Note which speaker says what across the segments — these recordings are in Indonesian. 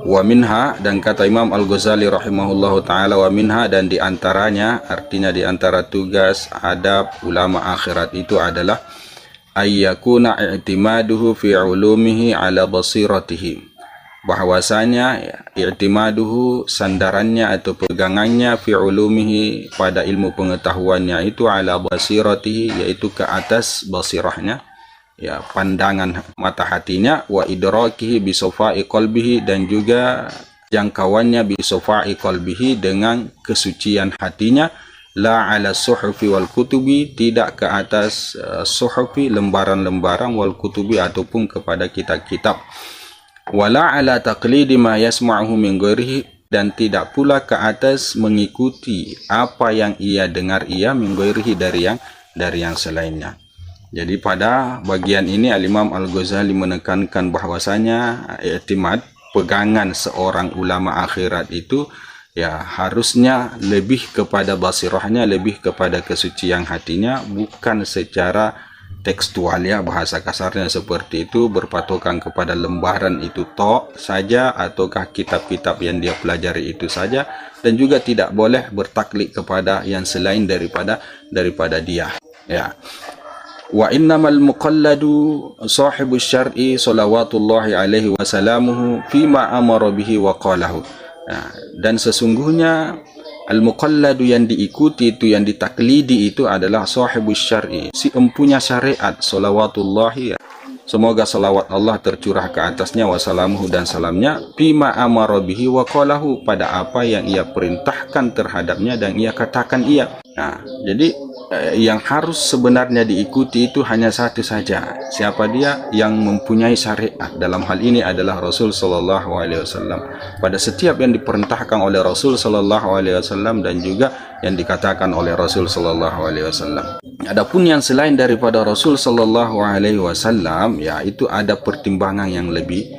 Speaker 1: Wa minha, dan kata Imam Al-Ghazali rahimahullahu ta'ala, wa minha, dan diantaranya, artinya diantara tugas adab ulama akhirat itu adalah ayyakuna i'timaduhu fi ulumihi ala basiratihi, bahwasanya i'timaduhu, sandarannya atau pegangannya, fi ulumihi, pada ilmu pengetahuannya itu, ala basiratihi, yaitu ke atas basirahnya, ya, pandangan mata hatinya, wa idrakihi bi safai qalbihi, dan juga jangkauannya bi safai qalbihi, dengan kesucian hatinya, la ala suhufi wal kutubi, tidak ke atas suhufi, lembaran-lembaran, wal kutubi, ataupun kepada kitab-kitab, wala ala taqlidi ma yasma'uhu min ghairihi, dan tidak pula ke atas mengikuti apa yang ia dengar min ghairihi, dari yang selainnya. Jadi pada bagian ini Al-Imam Al-Ghazali menekankan bahwasanya i'timad, pegangan seorang ulama akhirat itu ya harusnya lebih kepada basirahnya, lebih kepada kesucian hatinya, bukan secara tekstual, ya, bahasa kasarnya seperti itu, berpatokan kepada lembaran itu tok saja, ataukah kitab-kitab yang dia pelajari itu saja, dan juga tidak boleh bertaklid kepada yang selain daripada dia, ya. Wa innamal muqalladu sahibu syar'i salawatullahi alaihi wasalamuhu fima amara bihi wa qalahu. Nah, dan sesungguhnya al-muqalladu, yang diikuti itu, yang ditaklidi itu adalah sahibu syar'i, si empunya syariat, salawatullahi, semoga salawat Allah tercurah ke atasnya, wasalamuhu, dan salamnya, fima amara bihi wa qalahu, pada apa yang ia perintahkan terhadapnya dan ia katakan ia. Nah, jadi yang harus sebenarnya diikuti itu hanya satu saja. Siapa dia? Yang mempunyai syariat. Dalam hal ini adalah Rasul Sallallahu Alaihi Wasallam. Pada setiap yang diperintahkan oleh Rasul Sallallahu Alaihi Wasallam dan juga yang dikatakan oleh Rasul Sallallahu Alaihi Wasallam. Adapun yang selain daripada Rasul Sallallahu Alaihi Wasallam, ya, itu ada pertimbangan yang lebih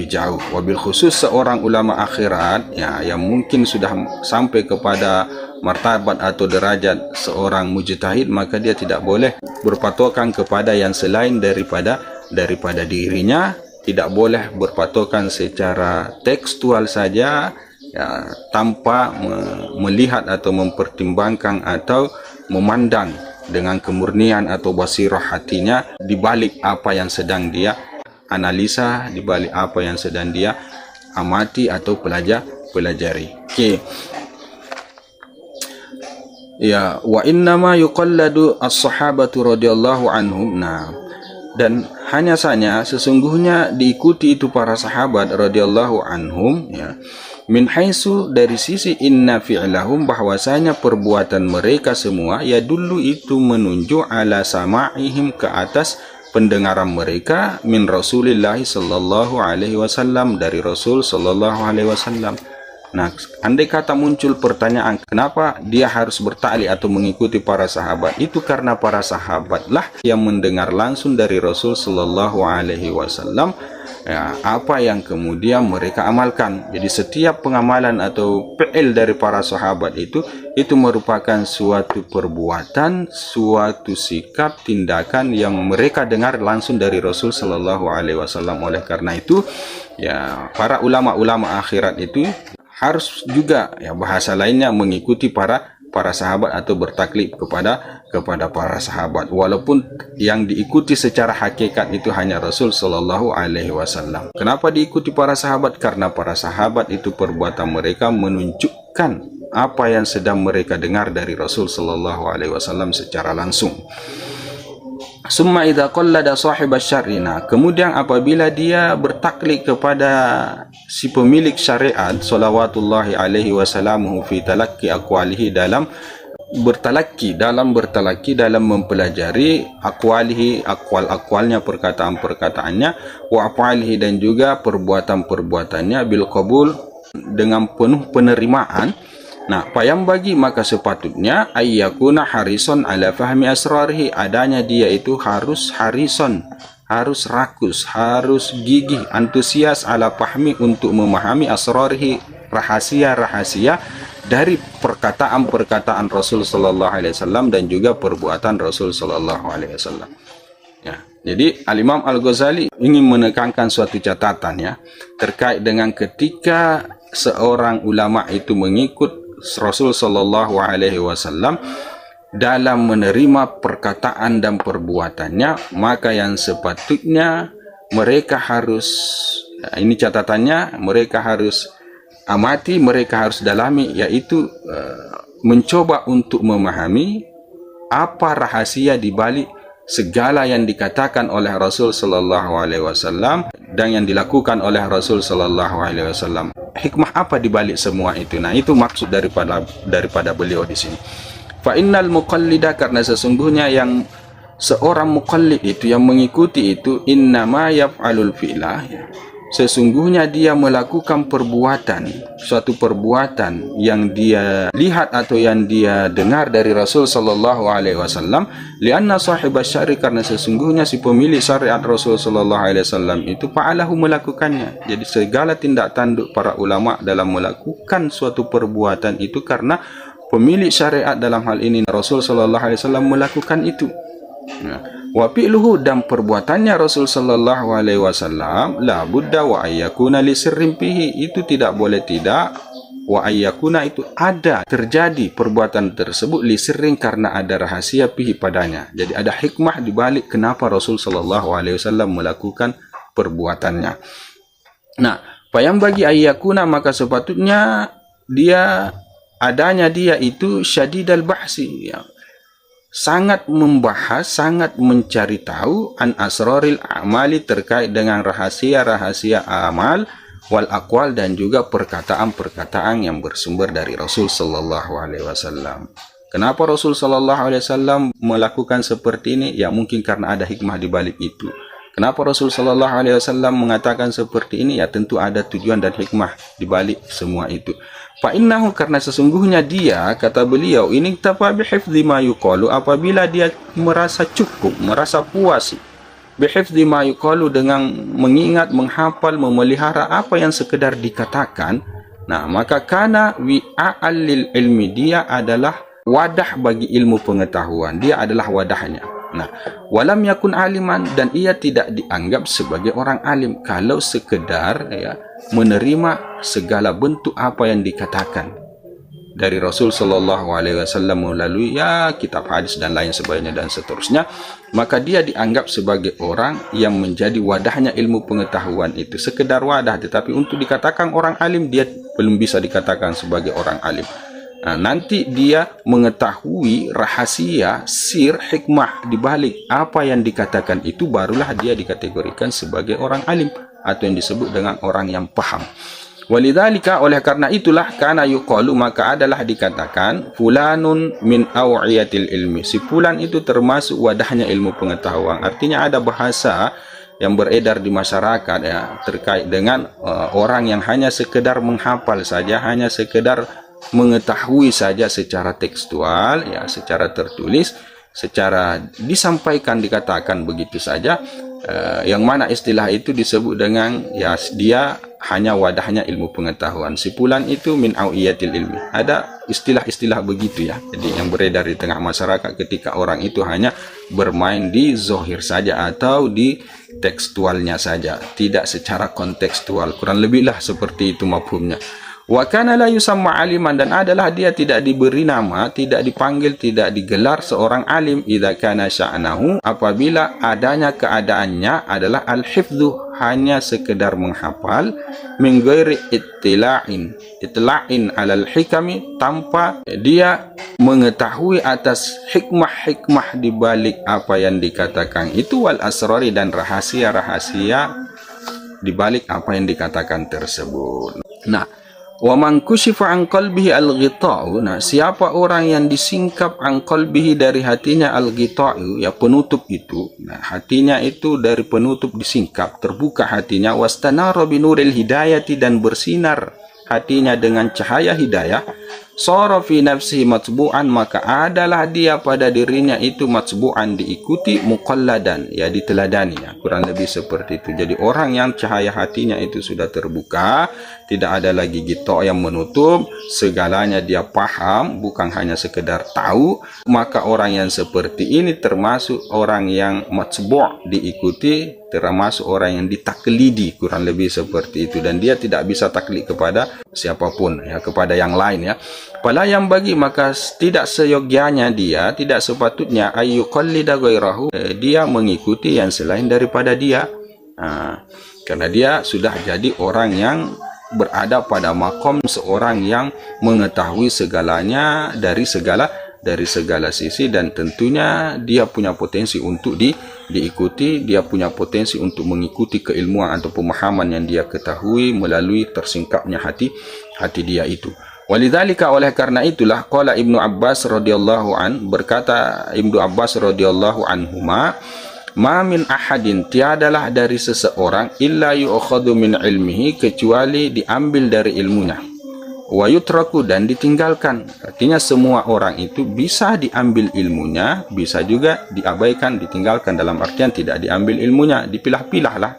Speaker 1: jauh. Wabil khusus seorang ulama akhirat, ya, yang mungkin sudah sampai kepada martabat atau derajat seorang mujtahid, maka dia tidak boleh berpatokan kepada yang selain daripada dirinya, tidak boleh berpatokan secara tekstual saja, ya, tanpa melihat atau mempertimbangkan atau memandang dengan kemurnian atau basirah hatinya di balik apa yang sedang dia analisa, di balik apa yang sedang dia amati atau pelajari. Okey. Ya, wa innama yuqalladu as-sahabatu radhiyallahu anhum. Nah, dan hanya saja sesungguhnya diikuti itu para sahabat radhiyallahu anhum, ya, min haitsu, dari sisi inna fi'lahum, bahwasanya perbuatan mereka semua, ya, dulu itu menunjuk ala sama'ihim, ke atas pendengaran mereka, min Rasulillah sallallahu alaihi wasallam, dari Rasul sallallahu alaihi wasallam. Nah, andai kata muncul pertanyaan kenapa dia harus bertaklid atau mengikuti para sahabat, itu karena para sahabatlah yang mendengar langsung dari Rasul sallallahu alaihi wasallam, ya, apa yang kemudian mereka amalkan. Jadi setiap pengamalan atau fi'il dari para sahabat itu merupakan suatu perbuatan, suatu sikap, tindakan yang mereka dengar langsung dari Rasul sallallahu alaihi wasallam. Oleh karena itu, ya, para ulama-ulama akhirat itu harus juga, ya, bahasa lainnya mengikuti para sahabat atau bertaklid kepada para sahabat, walaupun yang diikuti secara hakikat itu hanya Rasul sallallahu alaihi wasallam. Kenapa diikuti para sahabat? Karena para sahabat itu perbuatan mereka menunjukkan apa yang sedang mereka dengar dari Rasul sallallahu alaihi wasallam secara langsung. Summa idza qallada sahib asy-syar'ina, kemudian apabila dia bertaklid kepada si pemilik syariat salawatullahi alaihi wasallamuhu fi talaqqi aqwalihi, dalam bertalaki, dalam mempelajari aqwalihi, aqwalnya, perkataan-perkataannya, wa af'alihi, dan juga perbuatan-perbuatannya, bil qabul, dengan penuh penerimaan. Nah, payam bagi, maka sepatutnya ayyakuna harison ala fahmi asrarihi, adanya dia itu harus harison, harus rakus, harus gigih, antusias ala fahmi, untuk memahami asrarihi, rahasia-rahasia dari perkataan-perkataan Rasul sallallahu alaihi wasallam dan juga perbuatan Rasul sallallahu alaihi wasallam. Ya, Jadi Al-Imam Al-Ghazali ingin menekankan suatu catatan ya, terkait dengan ketika seorang ulama itu mengikut Rasul Shallallahu Alaihi Wasallam dalam menerima perkataan dan perbuatannya, maka yang sepatutnya mereka harus, ini catatannya, mereka harus amati, mereka harus dalami, yaitu mencoba untuk memahami apa rahasia di balik segala yang dikatakan oleh Rasul Sallallahu Alaihi Wasallam dan yang dilakukan oleh Rasul Sallallahu Alaihi Wasallam. Hikmah apa di balik semua itu? Nah, itu maksud daripada beliau di sini. Fa innal muqallida, karena sesungguhnya yang seorang muqallid itu, yang mengikuti itu, innama yaf'alul fi'lah, sesungguhnya dia melakukan perbuatan, suatu perbuatan yang dia lihat atau yang dia dengar dari Rasul Sallallahu Alaihi Wasallam. Lianna sahibas syari, karena sesungguhnya si pemilik syariat Rasul Sallallahu Alaihi Wasallam itu fa'alahu, melakukannya. Jadi segala tindak tanduk para ulama dalam melakukan suatu perbuatan itu karena pemilik syariat, dalam hal ini Rasul Sallallahu Alaihi Wasallam, melakukan itu. Wa fi'luhu, dan perbuatannya Rasul Sallallahu Alaihi Wasallam, la budda wa ayyakuna li sirrin fihi, itu tidak boleh tidak, wa ayyakuna itu ada, terjadi perbuatan tersebut, li sirrin, karena ada rahasia fihi padanya. Jadi ada hikmah di balik kenapa Rasul Sallallahu Alaihi Wasallam melakukan perbuatannya. Nah, payam bagi ayyakuna, maka sepatutnya dia, adanya dia itu syadidal bahsi, ya, sangat membahas, sangat mencari tahu, an asraril a'mali, terkait dengan rahasia-rahasia amal, wal aqwal, dan juga perkataan-perkataan yang bersumber dari Rasul Sallallahu Alaihi Wasallam. Kenapa Rasul Sallallahu Alaihi Wasallam melakukan seperti ini? Ya mungkin karena ada hikmah di balik itu. Kenapa Rasul Sallallahu Alaihi Wasallam mengatakan seperti ini? Ya tentu ada tujuan dan hikmah di balik semua itu. Fa'innahu, karena sesungguhnya dia, kata beliau, ini tafa bihifdzi ma yuqalu, apabila dia merasa cukup, merasa puas bihifdzi ma yuqalu, dengan mengingat, menghafal, memelihara apa yang sekedar dikatakan, nah maka kana wi'a'al lil ilmi, dia adalah wadah bagi ilmu pengetahuan, dia adalah wadahnya. Nah, walam yakun aliman, dan ia tidak dianggap sebagai orang alim kalau sekedar ya menerima segala bentuk apa yang dikatakan dari Rasul Sallallahu Alaihi Wasallam melalui ya kitab hadis dan lain sebagainya dan seterusnya, maka dia dianggap sebagai orang yang menjadi wadahnya ilmu pengetahuan itu, sekedar wadah, tetapi untuk dikatakan orang alim dia belum bisa dikatakan sebagai orang alim. Nah, nanti dia mengetahui rahasia, sir, hikmah dibalik apa yang dikatakan itu, barulah dia dikategorikan sebagai orang alim atau yang disebut dengan orang yang paham. Walidzalika, oleh karena itulah, kana yuqalu, maka adalah dikatakan, fulanun min awiyatil ilmi, si fulan itu termasuk wadahnya ilmu pengetahuan. Artinya ada bahasa yang beredar di masyarakat ya, terkait dengan orang yang hanya sekedar menghafal saja, hanya sekedar mengetahui saja secara tekstual ya, secara tertulis, secara disampaikan, dikatakan begitu saja, yang mana istilah itu disebut dengan ya dia hanya wadahnya ilmu pengetahuan. Si fulan itu min awiyatil ilmi, ada istilah-istilah begitu ya, jadi yang beredar di tengah masyarakat ketika orang itu hanya bermain di zohir saja atau di tekstualnya saja, tidak secara kontekstual, kurang lebihlah seperti itu mafhumnya. Wa kana la yusamma aliman, dan adalah dia tidak diberi nama, tidak dipanggil, tidak digelar seorang alim, idza kana sya'nahu, apabila adanya keadaannya adalah al-hifdzu, hanya sekedar menghafal, min ghairi itla'in alal hikami, tanpa dia mengetahui atas hikmah-hikmah di balik apa yang dikatakan itu, wal asrari, dan rahasia-rahasia di balik apa yang dikatakan tersebut. Nah, wa man kushifa an qalbihi al-ghita'u, nah siapa orang yang disingkap an qalbihi, dari hatinya, al-ghita'u ya penutup itu, nah hatinya itu dari penutup disingkap, terbuka hatinya, wastanara binuril hidayati, dan bersinar hatinya dengan cahaya hidayah, sara fi nafsihi matbu'an, maka adalah dia pada dirinya itu matbu'an, diikuti, muqalladan, ya diteladani, ya kurang lebih seperti itu. Jadi orang yang cahaya hatinya itu sudah terbuka, tidak ada lagi gitok yang menutup, segalanya dia paham, bukan hanya sekedar tahu, maka orang yang seperti ini termasuk orang yang matbu', diikuti, termasuk orang yang ditaklidi, kurang lebih seperti itu. Dan dia tidak bisa taklid kepada siapapun, ya, kepada yang lain, ya. Fala yang bagi, maka tidak seyogyanya dia, tidak sepatutnya ayyuqallida ghairahu, dia mengikuti yang selain daripada dia. Karena dia sudah jadi orang yang berada pada makom seorang yang mengetahui segalanya dari segala sisi, dan tentunya dia punya potensi untuk diikuti, dia punya potensi untuk mengikuti keilmuan atau pemahaman yang dia ketahui melalui tersingkapnya hati dia itu. Walidzalika, oleh karena itulah, qala Ibnu Abbas radhiyallahu an, berkata Ibnu Abbas radhiyallahu anhuma, ma min ahadin, tiadalah dari seseorang, illa yu'khadhu min ilmihi, kecuali diambil dari ilmunya, wa yutraku, dan ditinggalkan. Artinya semua orang itu bisa diambil ilmunya, bisa juga diabaikan, ditinggalkan, dalam artian tidak diambil ilmunya, dipilah-pilah lah.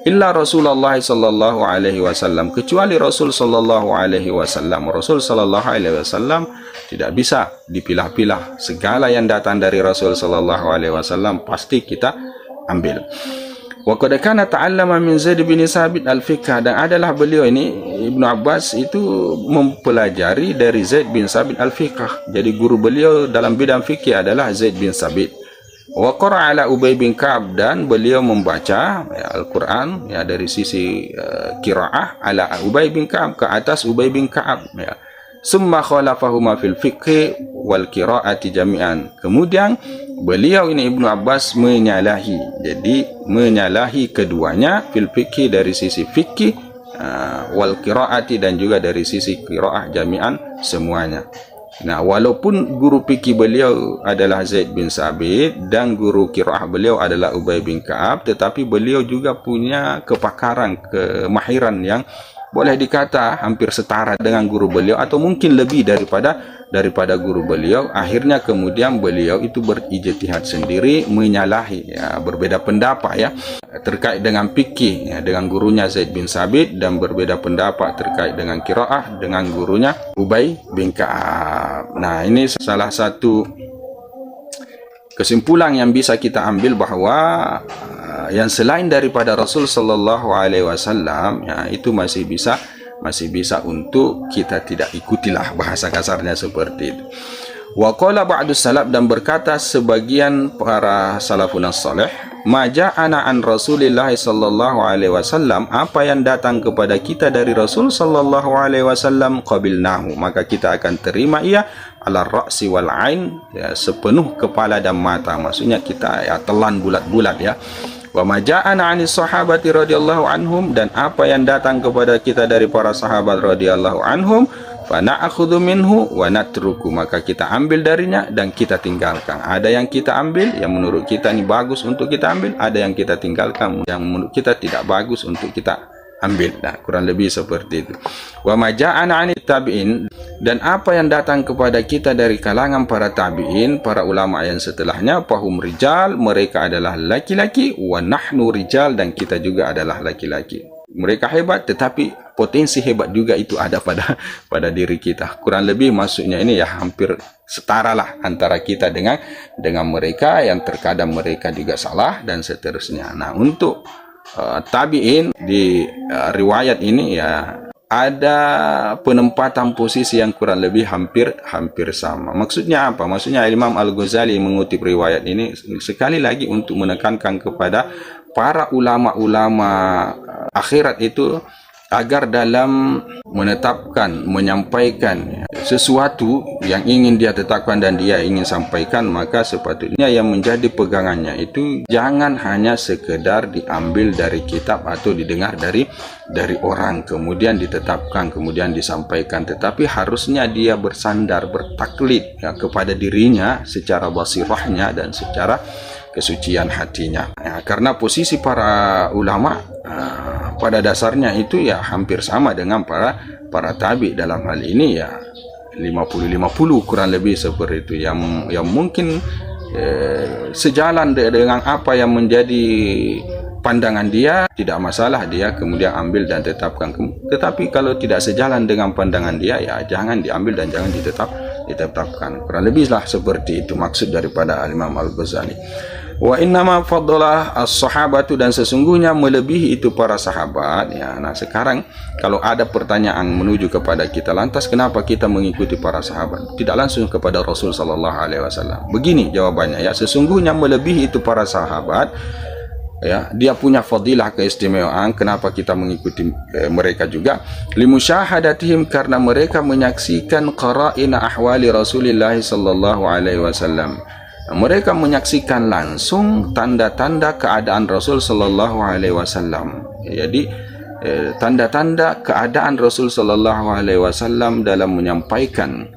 Speaker 1: Illa Rasulullah sallallahu alaihi wasallam, kecuali Rasul sallallahu alaihi wasallam. Rasul sallallahu alaihi wasallam tidak bisa dipilah-pilah. Segala yang datang dari Rasul sallallahu alaihi wasallam pasti kita ambil. Wa qad kana ta'allama min Zaid bin Sabit al-fiqh, dan adalah beliau ini Ibnu Abbas itu mempelajari dari Zaid bin Sabit al-fiqh. Jadi guru beliau dalam bidang fikih adalah Zaid bin Sabit. Wa qara'a ala Ubay bin Ka'ab, dan beliau membaca, ya, Al-Qur'an, ya, dari sisi qiraah ala Ubay bin Ka'ab, ke atas Ubay bin Ka'ab, ya. Summa khalafahuma fil fiqh wal qira'ati jami'an. Kemudian beliau ini Ibnu Abbas menyalahi, jadi menyalahi keduanya, fil fiqh dari sisi fikih, wal qira'ati, dan juga dari sisi qiraah jami'an, semuanya. Nah, walaupun guru fikih beliau adalah Zaid bin Sabit dan guru qiraah beliau adalah Ubay bin Ka'ab, tetapi beliau juga punya kepakaran, kemahiran yang boleh dikata hampir setara dengan guru beliau, atau mungkin lebih daripada guru beliau. Akhirnya kemudian beliau itu berijtihad sendiri, menyalahi, ya, berbeda pendapat, ya, terkait dengan fikih, ya, dengan gurunya Zaid bin Sabit, dan berbeda pendapat terkait dengan qiraah dengan gurunya Ubay bin Ka'ab. Nah, ini salah satu kesimpulan yang bisa kita ambil, bahwa yang selain daripada Rasul sallallahu alaihi wasallam, ya, itu masih bisa untuk kita tidak ikutilah, bahasa kasarnya seperti itu. Wa qala ba'du salaf, dan berkata sebagian para salafun salih, ma ja'ana an Rasulillah sallallahu alaihi wasallam, apa yang datang kepada kita dari Rasul sallallahu alaihi wasallam, qabilnahu, maka kita akan terima ia, ala ra'si wal ain, ya, sepenuh kepala dan mata, maksudnya kita, ya, telan bulat-bulat, ya. Wa ma ja'ana 'anis sahabati radhiyallahu anhum, dan apa yang datang kepada kita dari para sahabat radhiyallahu anhum, fa na'khudhu minhu wa natruku, maka kita ambil darinya dan kita tinggalkan. Ada yang kita ambil yang menurut kita ini bagus untuk kita ambil, ada yang kita tinggalkan yang menurut kita tidak bagus untuk kita ambil. Nah, kurang lebih seperti itu. Wa ma ja'ana 'anit tabi'in, dan apa yang datang kepada kita dari kalangan para tabi'in, para ulama yang setelahnya, fahum rijal, mereka adalah laki-laki, wa nahnu rijal, dan kita juga adalah laki-laki. Mereka hebat, tetapi potensi hebat juga itu ada pada diri kita. Kurang lebih maksudnya ini, ya, hampir setara lah antara kita dengan mereka, yang terkadang mereka juga salah dan seterusnya. Nah, untuk tabi'in di riwayat ini, ya, ada penempatan posisi yang kurang lebih hampir sama. Maksudnya apa? Maksudnya Imam Al-Ghazali mengutip riwayat ini sekali lagi untuk menekankan kepada para ulama-ulama akhirat itu, agar dalam menetapkan, menyampaikan sesuatu yang ingin dia tetapkan dan dia ingin sampaikan, maka sepatutnya yang menjadi pegangannya itu jangan hanya sekedar diambil dari kitab atau didengar dari orang, kemudian ditetapkan, kemudian disampaikan, tetapi harusnya dia bersandar, bertaklid, ya, kepada dirinya secara basirahnya dan secara kesucian hatinya, ya, karena posisi para ulama pada dasarnya itu, ya, hampir sama dengan para tabi. Dalam hal ini, ya, 50-50 kurang lebih seperti itu, yang mungkin sejalan dengan apa yang menjadi pandangan dia, tidak masalah dia kemudian ambil dan tetapkan. Tetapi kalau tidak sejalan dengan pandangan dia, ya jangan diambil dan jangan ditetapkan. Kurang lebihlah seperti itu maksud daripada Imam Al-Ghazali. Wa innama faddalah as-sahabatu, dan sesungguhnya melebihi itu para sahabat, ya. Nah, sekarang kalau ada pertanyaan menuju kepada kita, lantas kenapa kita mengikuti para sahabat, tidak langsung kepada Rasul sallallahu alaihi wasallam? Begini jawabannya, ya, sesungguhnya melebihi itu para sahabat, ya, dia punya fadilah, keistimewaan. Kenapa kita mengikuti mereka juga? Limusyahadatihim, karena mereka menyaksikan qara'ina ahwali Rasulillah sallallahu alaihi wasallam. Mereka menyaksikan langsung tanda-tanda keadaan Rasul sallallahu alaihi wasallam. Jadi tanda-tanda keadaan Rasul sallallahu alaihi wasallam dalam menyampaikan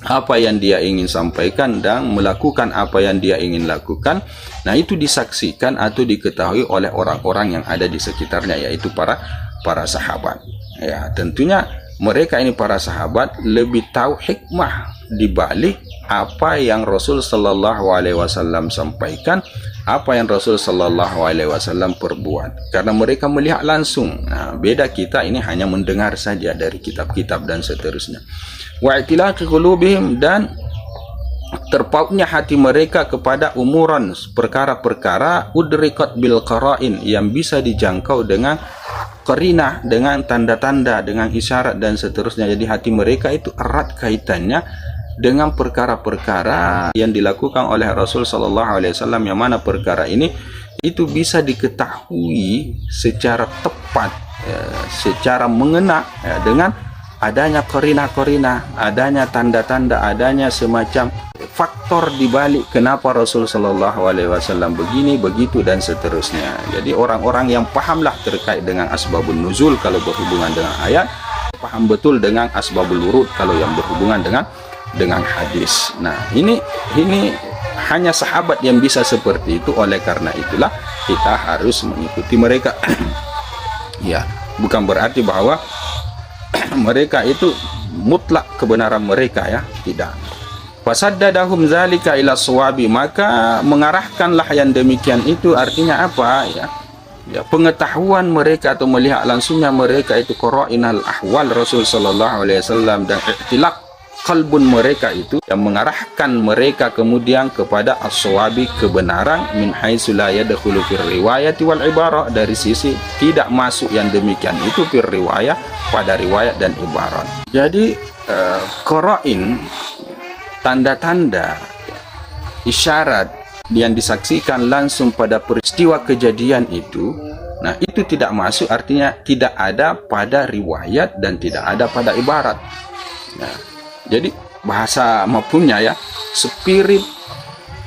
Speaker 1: apa yang dia ingin sampaikan dan melakukan apa yang dia ingin lakukan. Nah, itu disaksikan atau diketahui oleh orang-orang yang ada di sekitarnya, yaitu para sahabat. Ya, tentunya mereka ini para sahabat lebih tahu hikmah di balik apa yang Rasul sallallahu alaihi wasallam sampaikan, apa yang Rasul sallallahu alaihi wasallam perbuat, karena mereka melihat langsung. Nah, beda kita ini hanya mendengar saja dari kitab-kitab dan seterusnya. Wa itilaqi qulubihim, dan terpautnya hati mereka kepada umuran perkara-perkara udrikat bil qara'in, yang bisa dijangkau dengan qarinah, dengan tanda-tanda, dengan isyarat dan seterusnya. Jadi hati mereka itu erat kaitannya dengan perkara-perkara yang dilakukan oleh Rasul sallallahu alaihi wasallam, yang mana perkara ini itu bisa diketahui secara tepat, secara mengena, dengan adanya qarinah-qarinah, adanya tanda-tanda, adanya semacam faktor di balik kenapa Rasul sallallahu alaihi wasallam begini, begitu dan seterusnya. Jadi orang-orang yang pahamlah terkait dengan asbabun nuzul kalau berhubungan dengan ayat, paham betul dengan asbabul wurud kalau yang berhubungan dengan hadis. Nah, ini hanya sahabat yang bisa seperti itu. Oleh karena itulah kita harus mengikuti mereka. Ya, bukan berarti bahwa mereka itu mutlak kebenaran mereka, ya, tidak. Fasaddadahum zalika ila shawabi, maka mengarahkanlah yang demikian itu, artinya apa, ya? Ya, pengetahuan mereka atau melihat langsungnya mereka itu qara'inal ahwal Rasul sallallahu alaihi wasallam, dan iktilaq kalbun mereka itu yang mengarahkan mereka kemudian kepada as-shawabi, kebenaran, min haitsu la yadkhulu fir riwayati wal ibarah, dari sisi tidak masuk yang demikian itu fir riwayah, pada riwayat dan ibarat. Jadi qara'in, tanda-tanda, isyarat yang disaksikan langsung pada peristiwa kejadian itu, nah itu tidak masuk, artinya tidak ada pada riwayat dan tidak ada pada ibarat. Nah, jadi bahasa mafhumnya, ya, spirit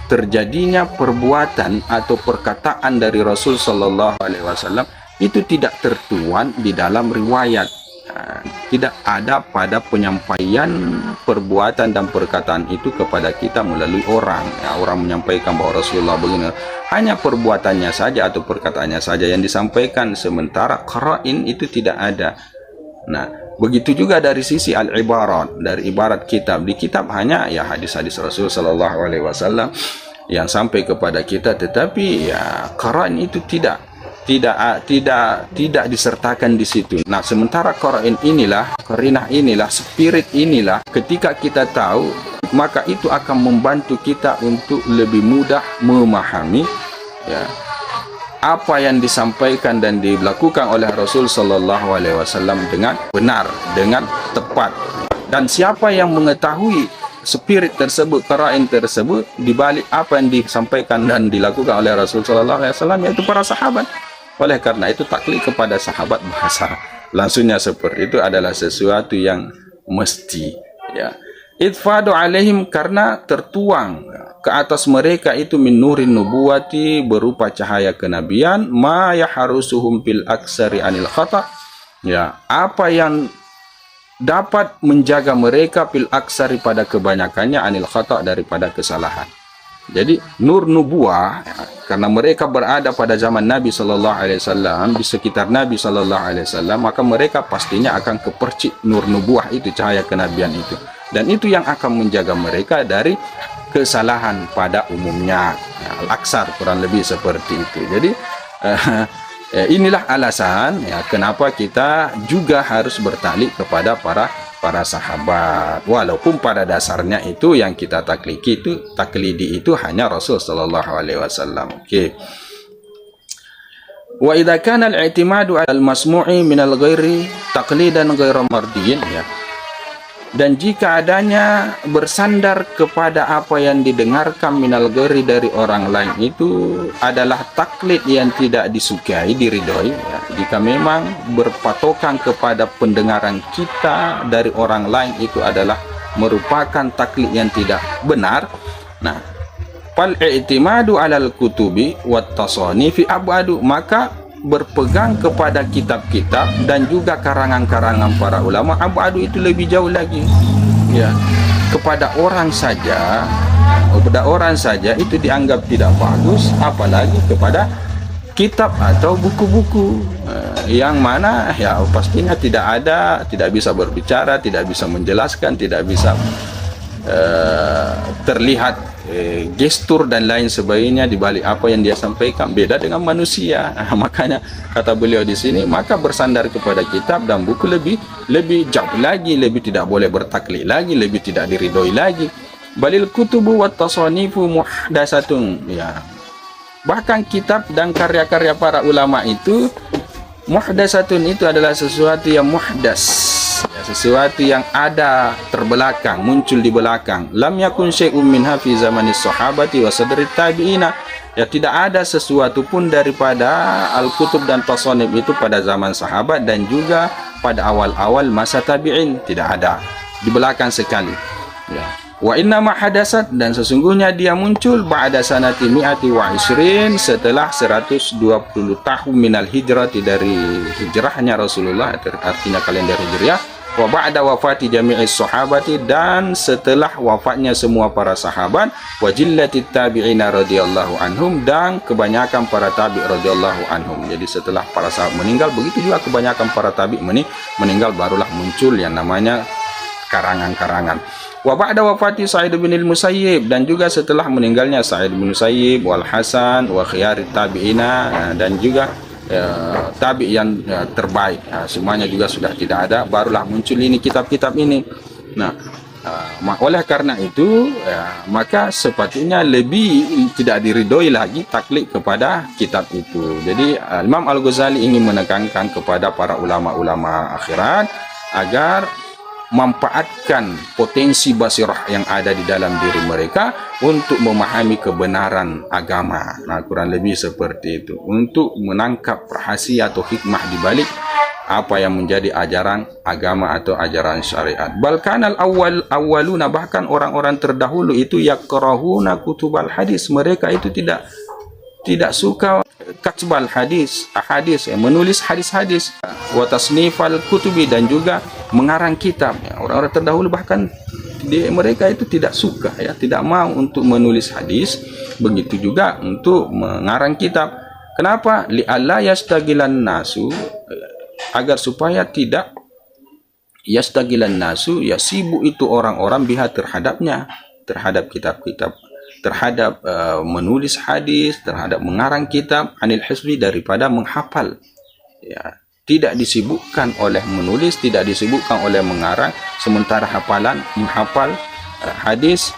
Speaker 1: terjadinya perbuatan atau perkataan dari Rasul sallallahu alaihi wasallam itu tidak tertuan di dalam riwayat. Nah, tidak ada pada penyampaian perbuatan dan perkataan itu kepada kita melalui orang. Ya, orang menyampaikan bahwa Rasulullah begini, hanya perbuatannya saja atau perkataannya saja yang disampaikan, sementara qara'in itu tidak ada. Nah, begitu juga dari sisi al-ibarat, dari ibarat kitab. Di kitab hanya, ya, hadis-hadis Rasul sallallahu alaihi wasallam yang sampai kepada kita, tetapi ya qara'in itu tidak disertakan di situ. Nah, sementara qara'in inilah, qarinah inilah, spirit inilah, ketika kita tahu, maka itu akan membantu kita untuk lebih mudah memahami, ya, apa yang disampaikan dan dilakukan oleh Rasul sallallahu alaihi wasallam dengan benar, dengan tepat. Dan siapa yang mengetahui spirit tersebut, qara'in tersebut di balik apa yang disampaikan dan dilakukan oleh Rasul sallallahu alaihi wasallam, yaitu para sahabat. Oleh karena itu taklid kepada sahabat, bahasa langsungnya seperti itu adalah sesuatu yang mesti, ya. Itfadu alaihim, karena tertuang ke atas mereka itu min nurin nubuwati, berupa cahaya kenabian, ma yaharusuhum bil aksari anil khata, ya, apa yang dapat menjaga mereka bil aksari pada kebanyakannya anil khata, daripada kesalahan. Jadi nur nubuah, ya, karena mereka berada pada zaman Nabi sallallahu alaihi wasallam, di sekitar Nabi sallallahu alaihi wasallam, maka mereka pastinya akan kepercik nur nubuah itu, cahaya kenabian itu. dan itu yang akan menjaga mereka dari kesalahan pada umumnya. Al-aksar kurang lebih seperti itu. Jadi inilah alasan ya kenapa kita juga harus bertaklid kepada para sahabat, walaupun pada dasarnya itu yang kita taklidi itu hanya Rasul sallallahu alaihi wasallam. Oke. Wa idza kana al-i'timadu 'ala al-masmu'i min al-ghairi taqlidan ghairu mardiyin, ya. Dan jika adanya bersandar kepada apa yang didengarkan minal ghairi dari orang lain itu adalah taklid yang tidak disukai, diridhoi, ya. Jika memang berpatokan kepada pendengaran kita dari orang lain itu adalah merupakan taklid yang tidak benar, nah, fal i'timadu 'alal kutubi wat tasanifi abadu, maka berpegang kepada kitab-kitab dan juga karangan-karangan para ulama abadu, itu lebih jauh lagi, ya. Kepada orang saja itu dianggap tidak bagus, apalagi kepada kitab atau buku-buku yang mana ya pastinya tidak bisa berbicara, tidak bisa menjelaskan, tidak bisa terlihat gestur dan lain sebagainya di balik apa yang dia sampaikan, beda dengan manusia. Makanya kata beliau di sini, maka bersandar kepada kitab dan buku lebih jauh lagi, lebih tidak boleh bertaklid lagi, lebih tidak diridhoi lagi. Balil kutubu wat tasanifu muhdatsatun, ya. Bahkan kitab dan karya-karya para ulama itu muhdatsatun, itu adalah sesuatu yang muhdas, sesuatu yang ada terbelakang, muncul di belakang. Lam yakun syai'un minha fi zamanis sahabati wa sadrit tabi'ina, ya, tidak ada sesuatu pun daripada al-kutub dan tasanif itu pada zaman sahabat dan juga pada awal-awal masa tabi'in, tidak ada, di belakang sekali, ya. Wa inna ma hadasat, dan sesungguhnya dia muncul ba'da sanati mi'ati wa isrin, setelah 120 tahun minal hijrati, dari hijrahnya Rasulullah, artinya kalender hijriah, wa ba'da wafati jami'is sahabati, dan setelah wafatnya semua para sahabat, wa jillatit tabi'ina radhiyallahu anhum, dan kebanyakan para tabi' radhiyallahu anhum. Jadi setelah para sahabat meninggal, begitu juga kebanyakan para tabi' meninggal, barulah muncul yang namanya karangan-karangan. Wa ba'da wafati Sa'id bin al-Musayyib, dan juga setelah meninggalnya Sa'id bin Musayyib, wal Hasan wa khiyarit tabi'ina, dan juga tabi' yang terbaik, semuanya juga sudah tidak ada, barulah muncul ini kitab-kitab ini. Nah, oleh karena itu maka sepatutnya lebih tidak diridhoi lagi taklid kepada kitab itu. Jadi Imam Al-Ghazali ingin menekankan kepada para ulama-ulama akhirat agar memanfaatkan potensi basirah yang ada di dalam diri mereka untuk memahami kebenaran agama. Nah, kurang lebih seperti itu, untuk menangkap rahasia atau hikmah di balik apa yang menjadi ajaran agama atau ajaran syariat. Bahkan awaluna, bahkan orang-orang terdahulu itu yakrahuna kutubal hadis, mereka itu tidak suka katbal hadis, menulis hadis-hadis, wa tasnifal kutubi, dan juga mengarang kitab, ya. Orang-orang terdahulu bahkan mereka itu tidak suka, ya, tidak mau untuk menulis hadis, begitu juga untuk mengarang kitab. Kenapa? Li'alla yastagilan nasu, agar supaya tidak yastagilan nasu, ya, sibuk itu orang-orang biha terhadapnya, terhadap kitab-kitab, terhadap menulis hadis, terhadap mengarang kitab, anil hifzi, daripada menghafal, ya. Tidak disibukkan oleh menulis, tidak disibukkan oleh mengarang, sementara menghafal hadis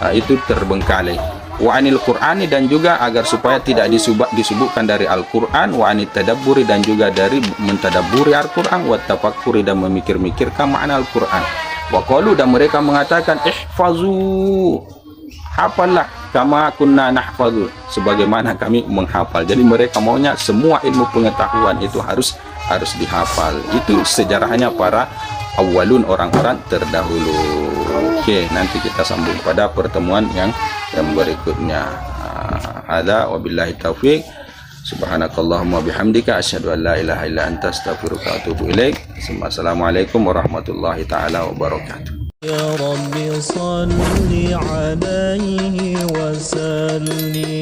Speaker 1: itu terbengkalai. Wa anil Qur'ani, dan juga agar supaya tidak disibukkan dari Al-Qur'an, wa anit tadabburi, dan juga dari mentadabburi Al-Qur'an, wa tafakkuri, dan memikir-mikirkan makna Al-Qur'an. Wa qalu, dan mereka mengatakan ihfazu, hafallah, kama kunna nahfazu, sebagaimana kami menghafal. Jadi mereka maunya semua ilmu pengetahuan itu harus dihafal. Itu sejarahnya para awalun, orang-orang terdahulu. Oke, nanti kita sambung pada pertemuan yang berikutnya. Hadza wabillahi taufik. Subhanakallahumma bihamdika asyhadu an la ilaha illa anta astaghfiruka wa atubu ilaik. Assalamualaikum warahmatullahi taala wabarakatuh. Ya Rabbi salli alaihi wa sallim.